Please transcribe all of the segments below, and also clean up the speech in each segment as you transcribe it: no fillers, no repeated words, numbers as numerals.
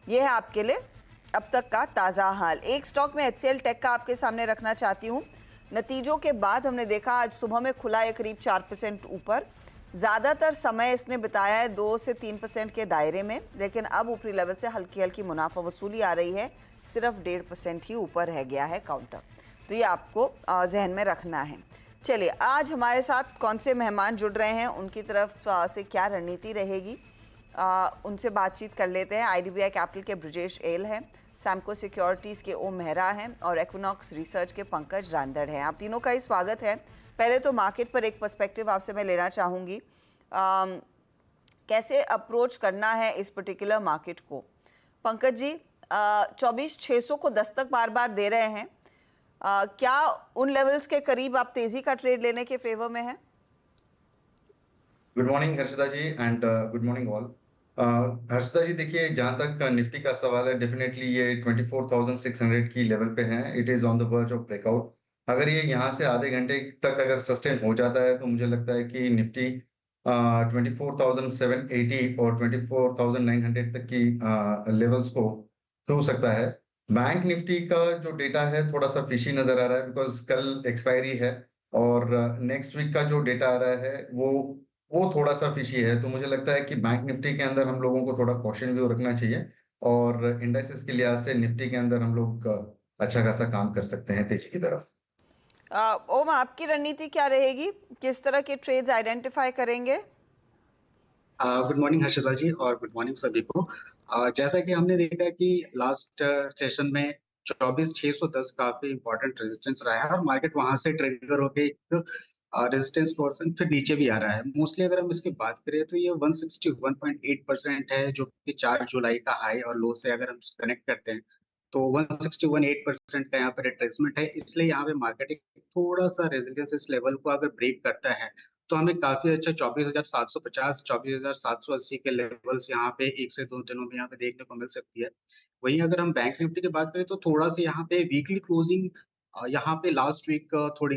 ये है आपके लिए अब तक का ताज़ा हाल। एक स्टॉक में HCL टेक का आपके सामने रखना चाहती हूँ। नतीजों के बाद हमने देखा आज सुबह में खुला है करीब 4% ऊपर। ज़्यादातर समय इसने बिताया है 2 से 3% के दायरे में, लेकिन अब ऊपरी लेवल से हल्की हल्की मुनाफा वसूली आ रही है। सिर्फ 1.5% ही ऊपर रह गया है काउंटर, तो ये आपको जहन में रखना है। चलिए, आज हमारे साथ कौन से मेहमान जुड़ रहे हैं, उनकी तरफ से क्या रणनीति रहेगी, उनसे बातचीत कर लेते हैं। IDBI कैपिटल के ब्रजेश एल हैं, सैमको सिक्योरिटीज़ के ओम मेहरा हैं और इक्विनॉक्स रिसर्च के पंकज रांदड़ हैं। आप तीनों का ही स्वागत है। पहले तो मार्केट पर एक पर्सपेक्टिव आपसे मैं लेना चाहूँगी, कैसे अप्रोच करना है इस पर्टिकुलर मार्केट को। पंकज जी, 24,600 को दस्तक बार बार दे रहे हैं, क्या उन लेवल्स के करीब आप तेजी का ट्रेड लेने के फेवर में हैं? Good morning Harshada ji and good morning all. Harshada ji, देखिए, जहां तक निफ्टी का सवाल है, डेफिनेटली ये 24,600 की लेवल पे है। It is on the verge of breakout. अगर ये यहाँ से आधे घंटे तक अगर सस्टेन हो जाता है तो मुझे लगता है कि निफ्टी 24,780 और 24,900 तक की लेवल्स को छू सकता है। बैंक निफ्टी का जो डेटा है थोड़ा सा फिशी नजर आ रहा है, बिकॉज कल एक्सपायरी है और नेक्स्ट वीक का जो डेटा आ रहा है वो थोड़ा सा फिशी है। तो मुझे लगता है कि बैंक निफ्टी के अंदर हम लोगों को थोड़ा कॉशन व्यू रखना चाहिए और इंडाइसेस के लिहाज से निफ्टी के अंदर हम लोग अच्छा खासा काम कर सकते हैं तेजी की तरफ। ओम, आपकी रणनीति क्या रहेगी, किस तरह के ट्रेड्स आइडेंटिफाई करेंगे? गुड मॉर्निंग हर्षदा जी और गुड मॉर्निंग सभी को। जैसा कि हमने देखा कि लास्ट सेशन में 24,610 काफी इंपॉर्टेंट रेजिस्टेंस रहा है और मार्केट वहां से ट्रिगर होके एक रेजिस्टेंस पोर्शन फिर नीचे भी आ रहा है। मोस्टली अगर हम इसकी बात करें तो ये 161.8% है, जो कि 4 जुलाई का हाई और लो से अगर हम कनेक्ट करते हैं तो 161.8% का यहाँ पर रिट्रेसमेंट है। इसलिए यहाँ पे मार्केट एक थोड़ा सा रेजिलियंस इस लेवल को अगर ब्रेक करता है तो हमें काफी अच्छा 24,750 24,780 के लेवल्स यहाँ पे 1 से 2 दिनों में यहाँ पे देखने को मिल सकती है। वहीं अगर हम बैंक निफ्टी की बात करें तो थोड़ा सा यहाँ पे वीकली क्लोजिंग यहाँ पे लास्ट वीक थोड़ी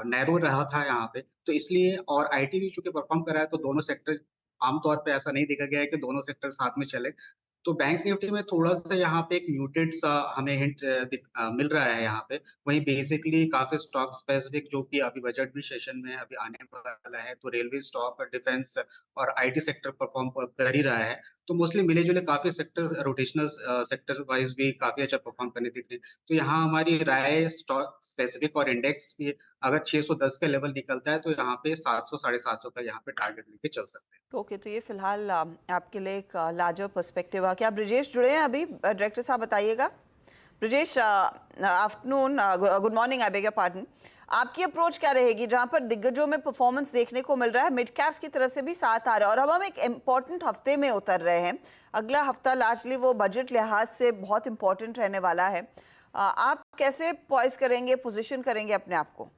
नैरो रहा था यहाँ पे, तो इसलिए और आईटी भी चूंकि परफॉर्म कर रहा है तो दोनों सेक्टर, आमतौर पे ऐसा नहीं देखा गया है कि दोनों सेक्टर साथ में चले। तो बैंक निफ्टी में थोड़ा-सा यहाँ पे एक म्यूटेड सा हमें हिंट मिल रहा है यहाँ पे। वहीं बेसिकली काफ़ी स्टॉक स्पेसिफिक जो कि अभी बजट भी सेशन में अभी आने वाला है, तो रेलवे स्टॉक, डिफेंस और आईटी सेक्टर परफॉर्म कर ही रहा है। तो मोस्टली मिले-जुले काफ़ी सेक्टर्स रोटेशनल सेक्टर वाइज़ भी काफ़ी अच्छा परफॉर्म करने दिख रहे हैं। तो यहाँ हमारी राय स्टॉक स्पेसिफिक और इंडेक्स भी अगर 610 का लेवल निकलता है तो यहाँ पे 700 साढ़े 700 का यहाँ पे टारगेट लेके चल सकते हैं। ओके, तो ये फिलहाल आपके लिए एक लार्जर पर्सपेक्टिव है। क्या ब्रजेश जुड़े हैं अभी? डायरेक्टर साहब बताइएगा। Brajesh, afternoon, good morning, I beg your pardon. आपकी अप्रोच क्या रहेगी जहां पर दिग्गजों में परफॉर्मेंस देखने को मिल रहा है, मिड कैप्स की तरफ से भी साथ आ रहा है, और अब हम एक इम्पॉर्टेंट हफ्ते में उतर रहे हैं। अगला हफ्ता लार्जली वो बजट लिहाज से बहुत इंपॉर्टेंट रहने वाला है। आप कैसे पॉइज करेंगे, पोजिशन करेंगे अपने आप को?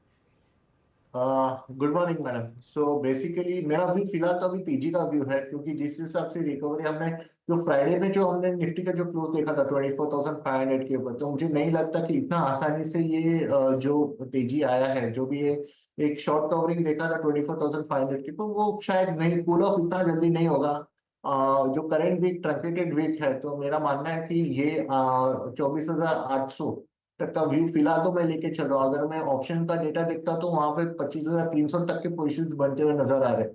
Good morning madam. So basically मेरा व्यू फिलहाल तो अभी तेजी का व्यू है, क्योंकि जिस हिसाब से रिकवरी हमने जो फ्राइडे में जो हमने निफ्टी का जो क्लोज देखा था 24,500 के ऊपर, तो मुझे नहीं लगता कि इतना आसानी से ये जो तेजी आया है, जो भी एक शॉर्ट कवरिंग देखा था 24,500 की, तो वो शायद नहीं कूल ऑफ इतना जल्दी नहीं होगा। जो करंट वीक ट्रंकेटेड वीक है, तो मेरा मानना है कि ये 24,800 तक का व्यू फिलहाल तो मैं लेके चल रहा हूँ। अगर मैं ऑप्शन का डेटा देखता तो वहां पे 25,300 तक के पोजीशंस बनते हुए नजर आ रहे।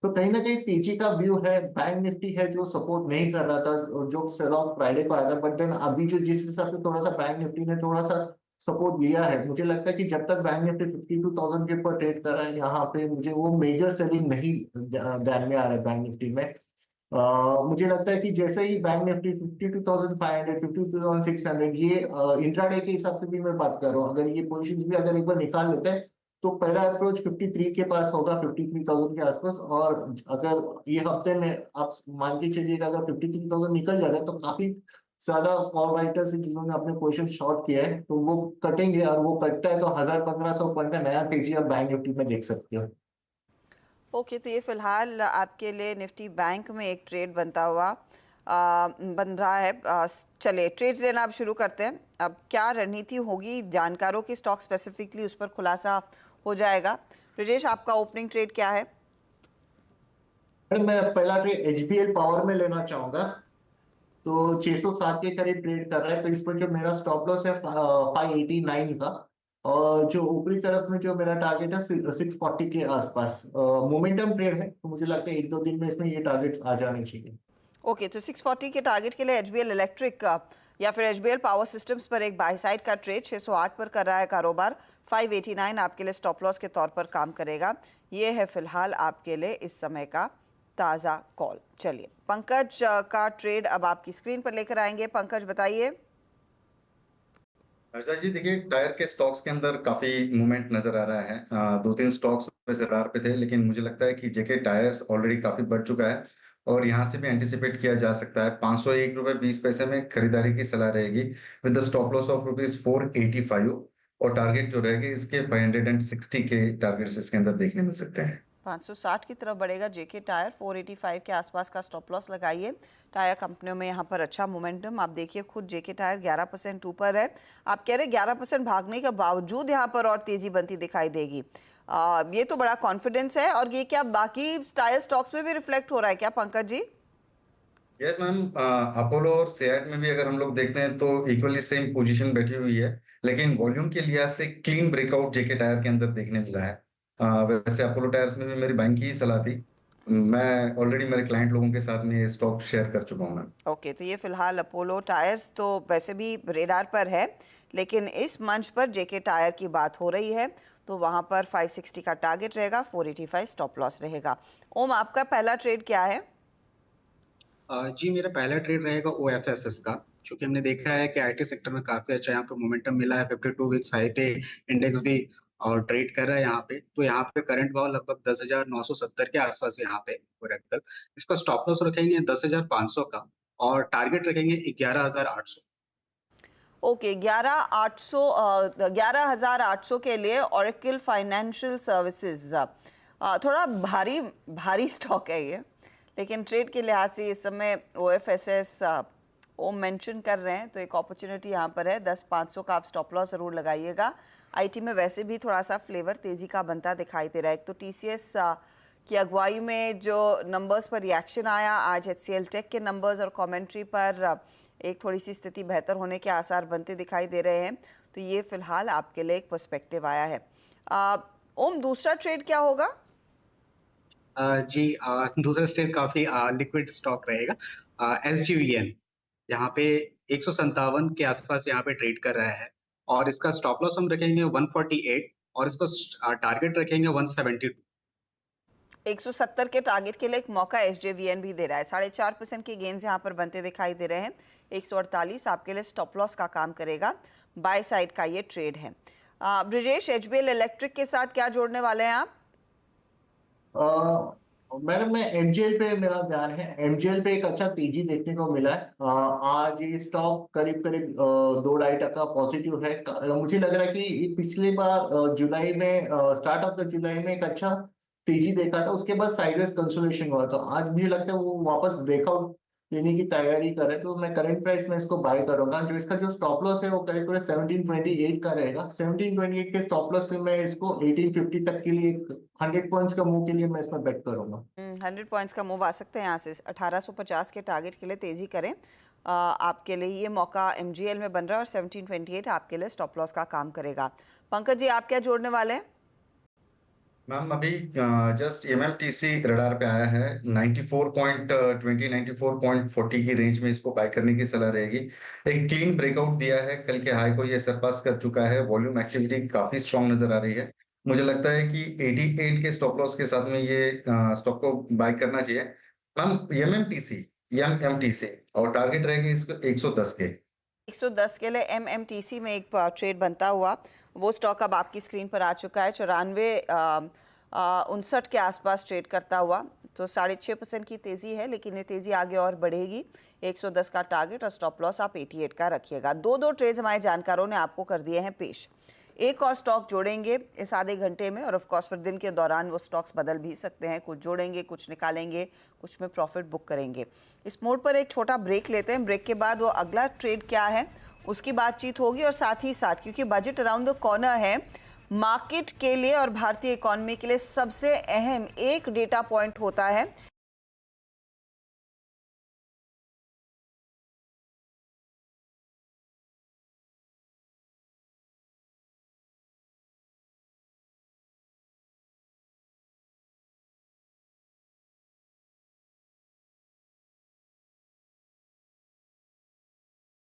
तो कहीं ना कहीं तेजी का व्यू है। बैंक निफ्टी है जो सपोर्ट नहीं कर रहा था, जो सेल ऑफ फ्राइडे को आया था, बट देन अभी जो जिस हिसाब से थोड़ा सा बैंक निफ्टी ने थोड़ा सा सपोर्ट लिया है, मुझे लगता है कि जब तक बैंक निफ्टी 52,000 के ऊपर ट्रेड कर रहा है, यहाँ पे मुझे वो मेजर सेलिंग नहीं ध्यान में आ रहा है बैंक निफ्टी में। मुझे लगता है कि जैसे ही बैंक निफ्टी 52,500 52,600 ये इंट्राडे के हिसाब से भी मैं बात कर रहा हूँ, अगर ये पोजीशंस भी अगर एक बार निकाल लेते हैं तो पहला अप्रोच 53 के पास होगा, 53,000 के आसपास। और अगर ये हफ्ते में आप मान के चलिएगा अगर 53,000 निकल जाता है तो काफी ज्यादा कॉल राइटर्स जिन्होंने अपने पोजीशन शॉर्ट किया है तो वो कटेंगे, और वो कटता है तो 1,000-1,500 पॉइंट का नया तेजी आप बैंक निफ्टी में देख सकते हो। ओके, तो ये फिलहाल आपके लिए निफ्टी बैंक में एक ट्रेड बनता हुआ बन रहा है। चलिए, ट्रेड्स लेना अब शुरू करते हैं। अब क्या रणनीति होगी, जानकारों की स्टॉक स्पेसिफिकली उस पर खुलासा हो जाएगा। ब्रजेश, आपका ओपनिंग ट्रेड क्या है? मैं पहला ट्रेड HBL पावर में लेना चाहूंगा। तो 607 के करीब ट्रेड कर रहा है, तो इस पर जो मेरा स्टॉप लॉस है 589 का, और जो ऊपरी तरफ में जो मेरा टारगेट है 640 के आसपास। मोमेंटम ट्रेड है, तो मुझे लगता है 1-2 दिन में इसमें ये टारगेट आ जाने चाहिए। ओके, तो 640 के टारगेट के लिए एचबीएल इलेक्ट्रिक का या फिर एचबीएल पावर सिस्टम्स पर एक बाय साइड का ट्रेड 608 पर कर रहा है कारोबार। 589 आपके लिए स्टॉप लॉस के तौर पर काम करेगा। ये है फिलहाल आपके लिए इस समय का ताज़ा कॉल। चलिए पंकज का ट्रेड अब आपकी स्क्रीन पर लेकर आएंगे। पंकज बताइए। हर्षदा जी देखिए, टायर के स्टॉक्स के अंदर काफी मूवमेंट नजर आ रहा है। 2-3 स्टॉक्स वैसे रार पे थे, लेकिन मुझे लगता है कि जेके टायर्स ऑलरेडी काफी बढ़ चुका है और यहाँ से भी एंटिसिपेट किया जा सकता है। 501 रुपए 20 पैसे में खरीदारी की सलाह रहेगी with the stop loss of ₹485 और टारगेट जो रहेगी इसके 560 के टारगेट्स इसके अंदर देखने मिल सकते हैं। 560 की तरफ बढ़ेगा जेके टायर। 485 के आसपास का स्टॉप लॉस लगाइए। टायर कंपनियों में यहाँ पर अच्छा मोमेंटम आप देखिए, खुद जेके टायर 11% ऊपर है। आप कह रहे 11% भागने के बावजूद यहाँ पर और तेजी बनती दिखाई देगी। ये तो बड़ा कॉन्फिडेंस है। और ये क्या बाकी टायर स्टॉक्स में भी रिफ्लेक्ट हो रहा है क्या Pankaj ji? Yes ma'am, Apollo और सियाट में भी अगर हम लोग देखते हैं तो इक्वली सेम पोजीशन बैठी हुई है, लेकिन वॉल्यूम के लिहाज से क्लीन ब्रेकआउट जेके टायर के अंदर देखने मिला है। वैसे अपोलो टायर्स में भी मेरी बाइंग की ही सलाह थी। मैं ऑलरेडी मेरे क्लाइंट लोगों के साथ में ये स्टॉक शेयर कर चुका हूँ मैम। ओके, तो ये फिलहाल अपोलो टायर्स तो वैसे भी रेडार पर है, लेकिन इस मंच पर जेके टायर की बात हो रही है तो वहाँ पर 560 का टारगेट रहेगा, 485 स्टॉप लॉस रहेगा। ओम, आपका पहला ट्रेड क्या है? जी मेरा पहला ट्रेड रहेगा OFSS का, क्योंकि हमने देखा है कि आईटी सेक्टर में काफी अच्छा यहाँ पे मोमेंटम मिला है। 52 वीक्स हाई पे इंडेक्स भी और ट्रेड कर रहा है यहाँ पे। तो यहाँ पे करंट भाव लगभग 10,970 के आसपास यहाँ पे ओरेकल। इसका स्टॉप लॉस रखेंगे 10,500 का और टारगेट रखेंगे 11,800। ओके, 11,800 के लिए ओरेकल फाइनेंशियल सर्विसेज। थोड़ा भारी भारी स्टॉक है ये, लेकिन ट्रेड के लिहाज से इस समय OFSS ओम मेंशन कर रहे हैं तो एक अपॉर्चुनिटी यहाँ पर है। 10,500 का आप स्टॉप लॉस ज़रूर लगाइएगा। आईटी में वैसे भी थोड़ा सा फ्लेवर तेज़ी का बनता दिखाई दे रहा है। एक तो TCS की अगुवाई में जो नंबर्स पर रिएक्शन आया, आज HCL टेक के नंबर्स और कमेंट्री पर एक थोड़ी सी स्थिति बेहतर होने के आसार बनते दिखाई दे रहे हैं। तो ये फिलहाल आपके लिए एक पर्सपेक्टिव आया है। ओम, दूसरा ट्रेड क्या होगा? जी दूसरा स्टेट काफी लिक्विड स्टॉक रहेगा, SGVN। यहाँ पे 157 के आसपास यहाँ पे ट्रेड कर रहा है और इसका स्टॉप लॉस हम रखेंगे 148 और इसको टारगेट रखेंगे 172। 170 के टारगेट के लिए एक मौका SJVN भी दे रहा है। 4.5% की गेंस यहाँ पर बनते दिखाई दे रहे हैं। 148 आपके लिए स्टॉप लॉस का काम करेगा। बाय साइड का ये ट्रेड है। ब्रिजेश, HBL इलेक्ट्रिक के साथ क्या जोड़ने वाले हैं आप? मैडम मैं MGL पे मेरा ध्यान है। MGL पे एक अच्छा तेजी देखने को मिला है। आज ये स्टॉक करीब करीब 2-2.5% पॉजिटिव है। मुझे लग रहा है कि पिछली बार जुलाई में, स्टार्ट ऑफ द जुलाई में एक अच्छा तेजी देखा था, उसके बाद साइडवेज कंसोलिडेशन हुआ। तो आज मुझे लगता है वो वापस ब्रेकआउट लेने की तैयारी करे, तो मैं करंट प्राइस में इसको बाय करूंगा। जो इसका जो स्टॉप लॉस है वो करीब करीब 1728 का रहेगा। 1728 के स्टॉप लॉस से मैं इसको 1850 तक के लिए 100 पॉइंट्स का मूव के लिए मैं इसमें बेट करूंगा। 100 पॉइंट्स का मूव आ सकते हैं यहाँ से। 1850 के टारगेट के लिए तेजी करें। आपके लिए ये मौका MGL में बन रहा है और 1728 आपके लिए स्टॉप लॉस का काम करेगा। पंकज जी, आप क्या जोड़ने वाले हैं? मैम अभी जस्ट MMTC रडार पे आया है। 94.20 94.40 की रेंज में इसको बाय करने की सलाह रहेगी। एक क्लीन ब्रेकआउट दिया है, कल के हाई को ये सरपास कर चुका है। वॉल्यूम एक्टिविटी काफी स्ट्रांग नजर आ रही है। मुझे लगता है कि 88 के स्टॉप लॉस के साथ में ये स्टॉक को बाय करना चाहिए। मैम MMTC और टारगेट रहेगी इसको 110 के। 110 के लिए MMTC में एक ट्रेड बनता हुआ वो स्टॉक अब आपकी स्क्रीन पर आ चुका है। 94.59 के आसपास ट्रेड करता हुआ, तो 6.5% की तेज़ी है, लेकिन ये तेज़ी आगे और बढ़ेगी। 110 का टारगेट और स्टॉप लॉस आप 88 का रखिएगा। दो ट्रेड्स हमारे जानकारों ने आपको कर दिए हैं पेश। एक और स्टॉक जोड़ेंगे इस आधे घंटे में, और ऑफ कोर्स फिर दिन के दौरान वो स्टॉक्स बदल भी सकते हैं। कुछ जोड़ेंगे, कुछ निकालेंगे, कुछ में प्रॉफिट बुक करेंगे। इस मोड पर एक छोटा ब्रेक लेते हैं। ब्रेक के बाद वो अगला ट्रेड क्या है उसकी बातचीत होगी, और साथ ही साथ क्योंकि बजट अराउंड द कॉर्नर है, मार्केट के लिए और भारतीय इकॉनमी के लिए सबसे अहम एक डेटा पॉइंट होता है